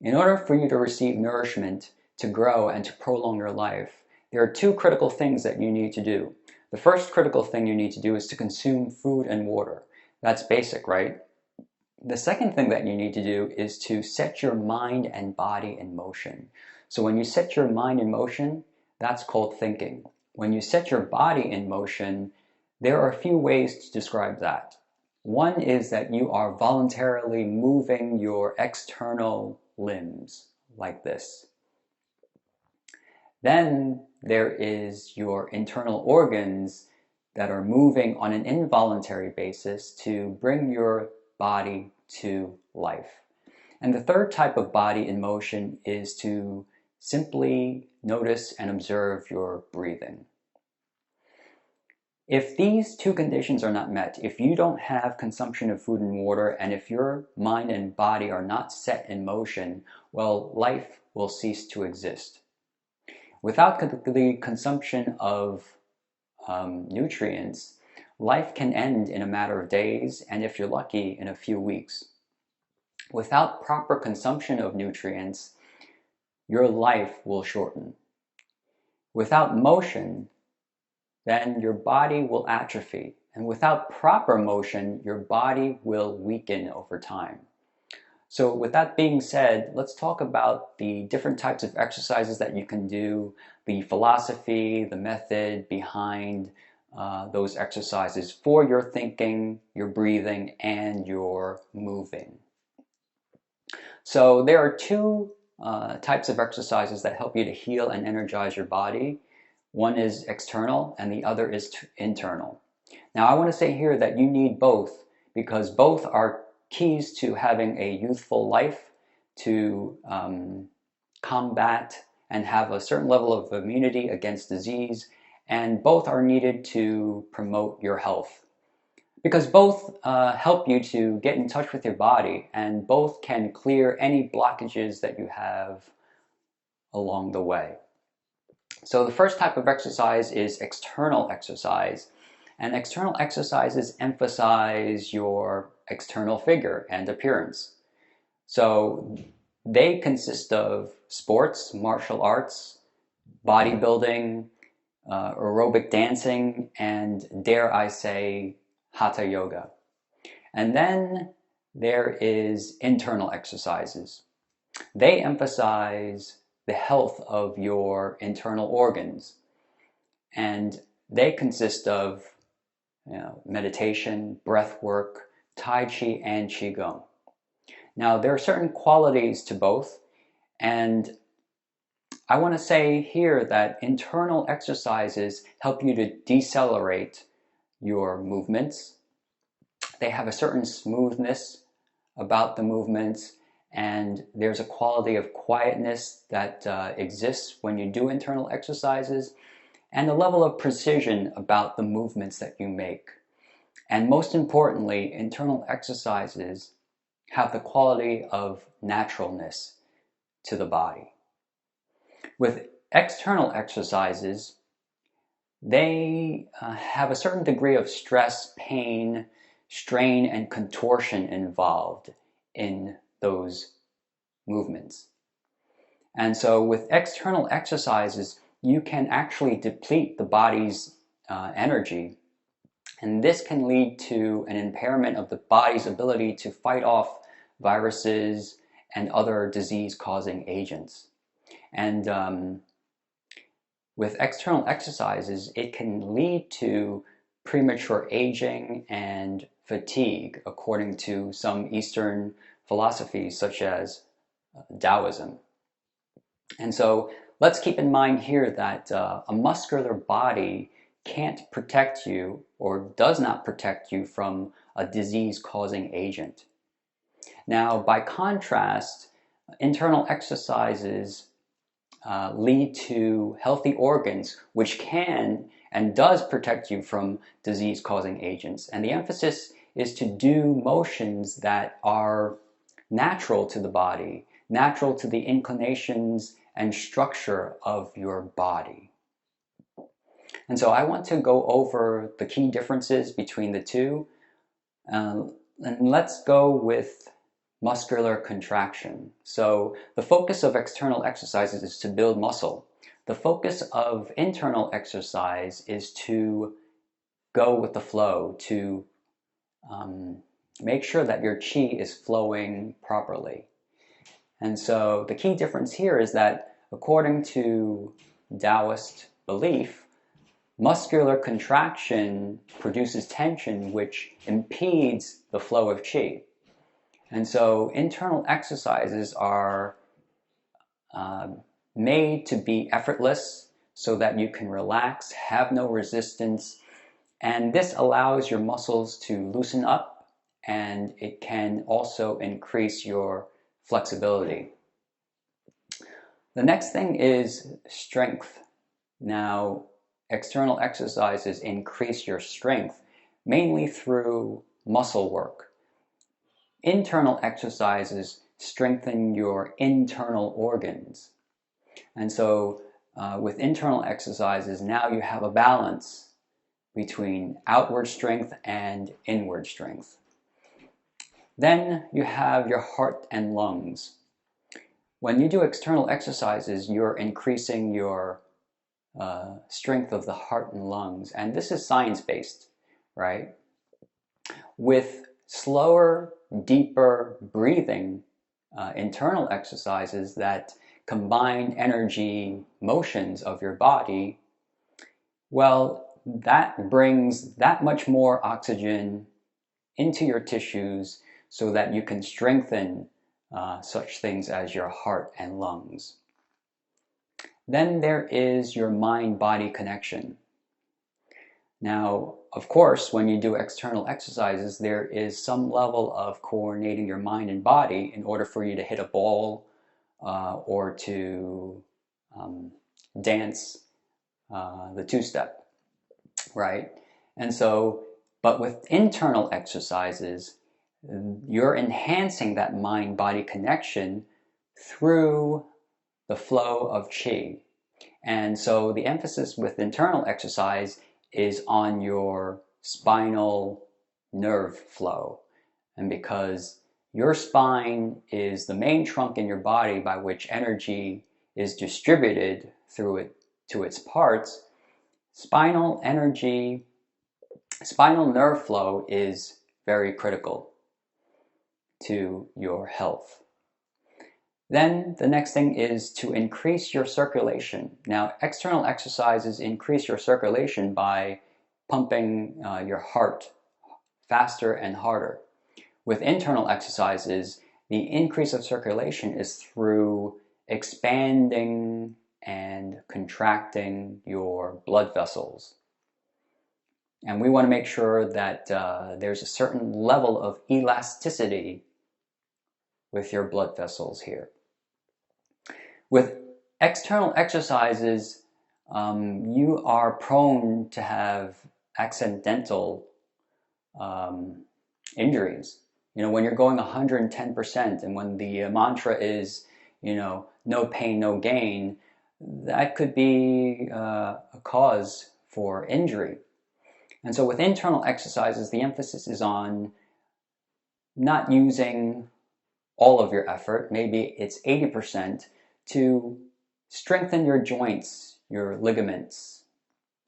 In order for you to receive nourishment, to grow, and to prolong your life, there are two critical things that you need to do. The first critical thing you need to do is to consume food and water. That's basic, right? The second thing that you need to do is to set your mind and body in motion. So when you set your mind in motion, that's called thinking. When you set your body in motion, there are a few ways to describe that. One is that you are voluntarily moving your external limbs like this. Then there is your internal organs that are moving on an involuntary basis to bring your body to life. And the third type of body in motion is to simply notice and observe your breathing. If these two conditions are not met, if you don't have consumption of food and water, and if your mind and body are not set in motion, well, life will cease to exist. Without the consumption of nutrients, life can end in a matter of days, and if you're lucky, in a few weeks. Without proper consumption of nutrients, your life will shorten. Without motion, then your body will atrophy. And without proper motion, your body will weaken over time. So with that being said, let's talk about the different types of exercises that you can do, the philosophy, the method behind those exercises for your thinking, your breathing, and your moving. So there are two types of exercises that help you to heal and energize your body. One is external and the other is internal. Now I want to say here that you need both because both are keys to having a youthful life, to combat and have a certain level of immunity against disease, and both are needed to promote your health. Because both help you to get in touch with your body, and both can clear any blockages that you have along the way. So the first type of exercise is external exercise. And external exercises emphasize your external figure and appearance. So they consist of sports, martial arts, bodybuilding, aerobic dancing, and dare I say, hatha yoga. And then there is internal exercises. They emphasize the health of your internal organs, and they consist of meditation, breath work, Tai Chi, and Qigong. Now there are certain qualities to both, and I want to say here that internal exercises help you to decelerate your movements. They have a certain smoothness about the movements, and there's a quality of quietness that exists when you do internal exercises, and a level of precision about the movements that you make. And most importantly, internal exercises have the quality of naturalness to the body. With external exercises, they have a certain degree of stress, pain, strain, and contortion involved in those movements. And so with external exercises, you can actually deplete the body's energy, and this can lead to an impairment of the body's ability to fight off viruses and other disease-causing agents. And with external exercises, it can lead to premature aging and fatigue, according to some Eastern philosophies such as Taoism. And so let's keep in mind here that a muscular body can't protect you or does not protect you from a disease-causing agent. Now, by contrast, internal exercises lead to healthy organs, which can and does protect you from disease-causing agents. And the emphasis is to do motions that are natural to the body, natural to the inclinations and structure of your body. And so I want to go over the key differences between the two. And let's go with muscular contraction. So the focus of external exercises is to build muscle. The focus of internal exercise is to go with the flow, to make sure that your qi is flowing properly. And so the key difference here is that according to Taoist belief, muscular contraction produces tension which impedes the flow of qi. And so internal exercises are made to be effortless so that you can relax, have no resistance, and this allows your muscles to loosen up, and it can also increase your flexibility. The next thing is strength. Now, external exercises increase your strength mainly through muscle work. Internal exercises strengthen your internal organs. And so with internal exercises, now you have a balance between outward strength and inward strength. Then you have your heart and lungs. When you do external exercises, you're increasing your strength of the heart and lungs. And this is science-based, right? With slower, deeper breathing, internal exercises that combine energy motions of your body, well, that brings that much more oxygen into your tissues so that you can strengthen such things as your heart and lungs. Then there is your mind-body connection. Now, of course, when you do external exercises, there is some level of coordinating your mind and body in order for you to hit a ball or to dance the two-step, right? And so, but with internal exercises, you're enhancing that mind-body connection through the flow of qi. And so the emphasis with internal exercise is on your spinal nerve flow. And because your spine is the main trunk in your body by which energy is distributed through it to its parts, spinal nerve flow is very critical to your health. Then the next thing is to increase your circulation. Now, external exercises increase your circulation by pumping your heart faster and harder. With internal exercises, the increase of circulation is through expanding and contracting your blood vessels. And we want to make sure that there's a certain level of elasticity with your blood vessels here. With external exercises, you are prone to have accidental injuries. You know, when you're going 110% and when the mantra is, you know, no pain, no gain, that could be a cause for injury. And so with internal exercises, the emphasis is on not using all of your effort, maybe it's 80%, to strengthen your joints, your ligaments.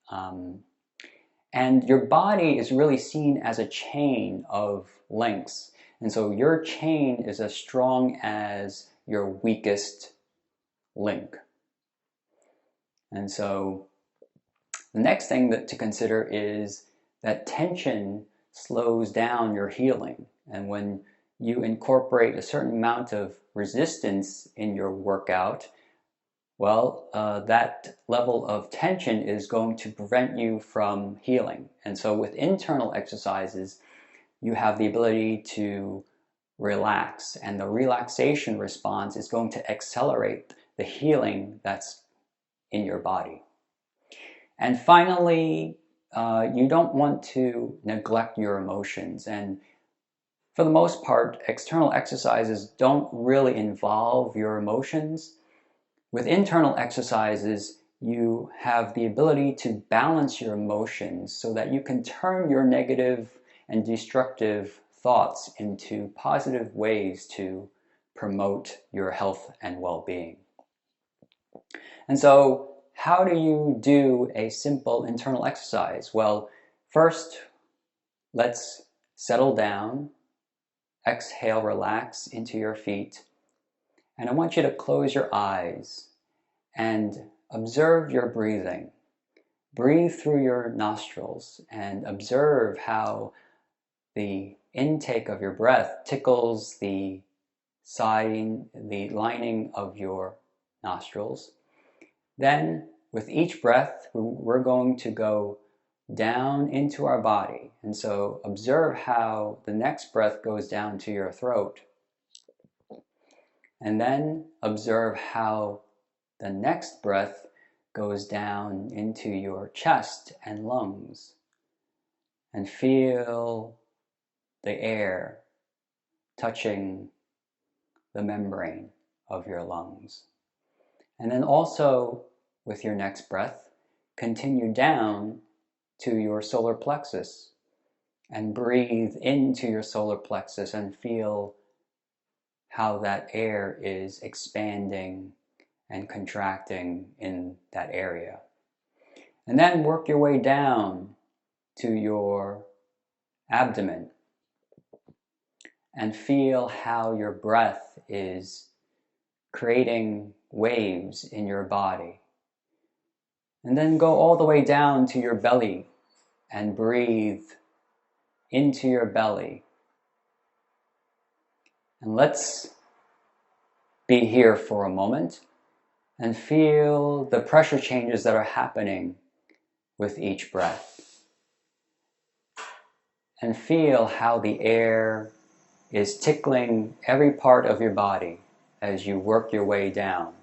And your body is really seen as a chain of links. And so your chain is as strong as your weakest link. And so the next thing to consider is that tension slows down your healing. And when you incorporate a certain amount of resistance in your workout, well, that level of tension is going to prevent you from healing. And so with internal exercises, you have the ability to relax, and the relaxation response is going to accelerate the healing that's in your body. And finally, you don't want to neglect your emotions. And for the most part, external exercises don't really involve your emotions. With internal exercises, you have the ability to balance your emotions so that you can turn your negative and destructive thoughts into positive ways to promote your health and well-being. And so, how do you do a simple internal exercise? Well, first, let's settle down, exhale, relax into your feet, and I want you to close your eyes and observe your breathing. Breathe through your nostrils and observe how the intake of your breath tickles the lining of your nostrils. Then, with each breath, we're going to go down into our body. And so observe how the next breath goes down to your throat. And then observe how the next breath goes down into your chest and lungs. And feel the air touching the membrane of your lungs. And then also, with your next breath, continue down to your solar plexus and breathe into your solar plexus and feel how that air is expanding and contracting in that area. And then work your way down to your abdomen and feel how your breath is creating waves in your body. And then go all the way down to your belly and breathe into your belly. And let's be here for a moment and feel the pressure changes that are happening with each breath. And feel how the air is tickling every part of your body as you work your way down.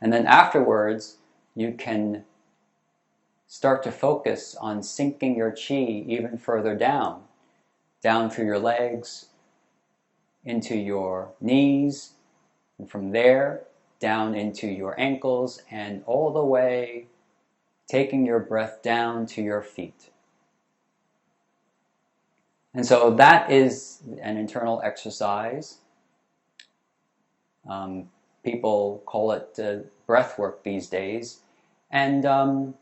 And then afterwards, you can start to focus on sinking your chi even further down through your legs, into your knees, and from there down into your ankles, and all the way taking your breath down to your feet. And so that is an internal exercise. People call it breath work these days. And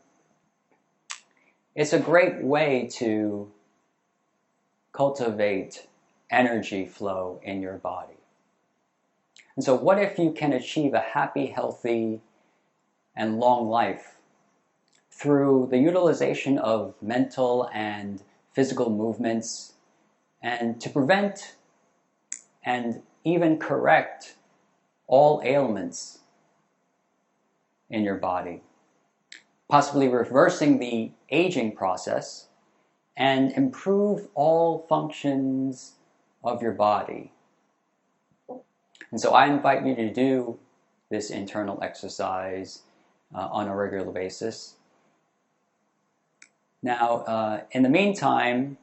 it's a great way to cultivate energy flow in your body. And so what if you can achieve a happy, healthy, and long life through the utilization of mental and physical movements, and to prevent and even correct all ailments in your body, possibly reversing the aging process and improve all functions of your body. And so I invite you to do this internal exercise on a regular basis. Now, in the meantime,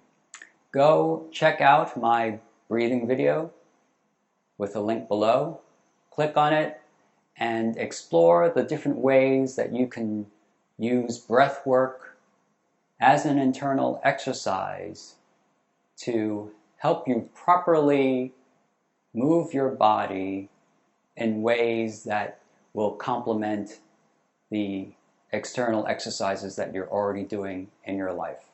go check out my breathing video with a link below. Click on it and explore the different ways that you can use breath work as an internal exercise to help you properly move your body in ways that will complement the external exercises that you're already doing in your life.